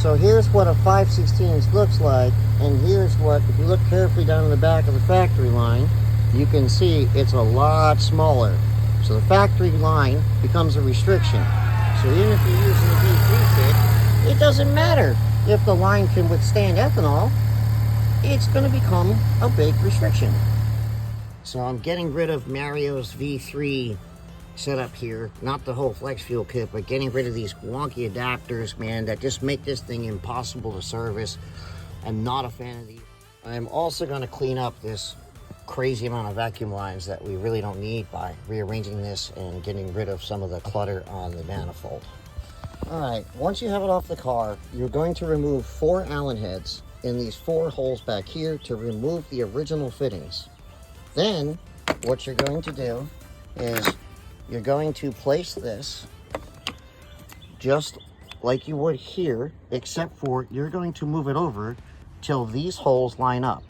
So here's what a 5/16 looks like, and here's what, if you look carefully down in the back of the factory line, you can see it's a lot smaller. So the factory line becomes a restriction. So even if you're using a V3 kit, it doesn't matter if the line can withstand ethanol, it's going to become a big restriction. So I'm getting rid of Mario's V3 setup here, not the whole flex fuel kit, but getting rid of these wonky adapters, man, that just make this thing impossible to service. I'm not a fan of these. I'm also going to clean up this crazy amount of vacuum lines that we really don't need by rearranging this and getting rid of some of the clutter on the manifold. All right, once you have it off the car, you're going to remove 4 Allen heads in these 4 holes back here to remove the original fittings. Then what you're going to do is you're going to place this just like you would here, except for you're going to move it over till these holes line up.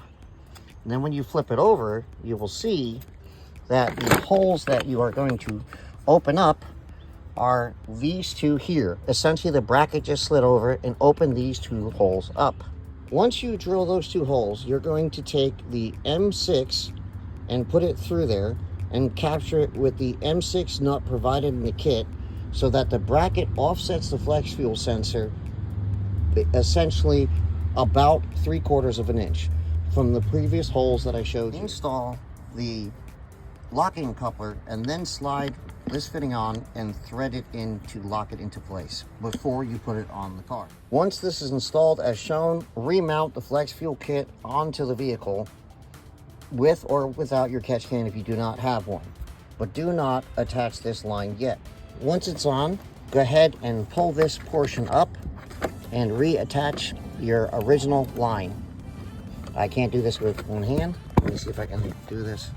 And then when you flip it over, you will see that the holes that you are going to open up are these 2 here. Essentially, the bracket just slid over and opened these 2 holes up. Once you drill those 2 holes, you're going to take the M6 and put it through there and capture it with the M6 nut provided in the kit so that the bracket offsets the flex fuel sensor essentially about 3/4 of an inch from the previous holes that I showed you. Install the locking coupler and then slide this fitting on and thread it in to lock it into place before you put it on the car. Once this is installed as shown, remount the flex fuel kit onto the vehicle with or without your catch can if you do not have one, but do not attach this line yet. Once it's on, go ahead and pull this portion up and reattach your original line. I can't do this with one hand. Let me see if I can do this,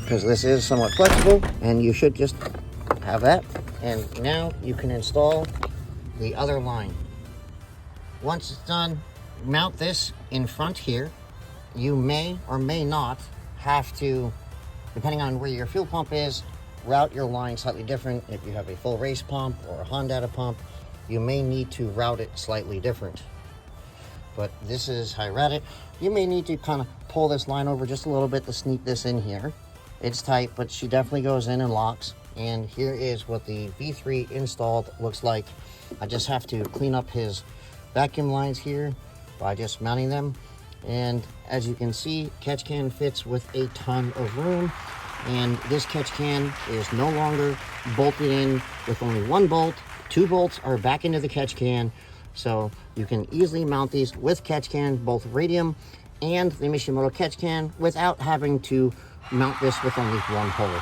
because this is somewhat flexible, and you should just have that. And now you can install the other line. Once it's done, mount this in front here. You may or may not have to, depending on where your fuel pump is, route your line slightly different. If you have a full race pump or a Honda pump, you may need to route it slightly different. But this is how I route it. You may need to kind of pull this line over just a little bit to sneak this in here. It's tight, but she definitely goes in and locks. And here is what the V3 installed looks like. I just have to clean up his vacuum lines here by just mounting them. And as you can see, catch can fits with a ton of room, and this catch can is no longer bolted in with only 1 bolt. 2 bolts are back into the catch can, so you can easily mount these with catch can, both radium and the Mishimoto catch can, without having to mount this with only 1 hole.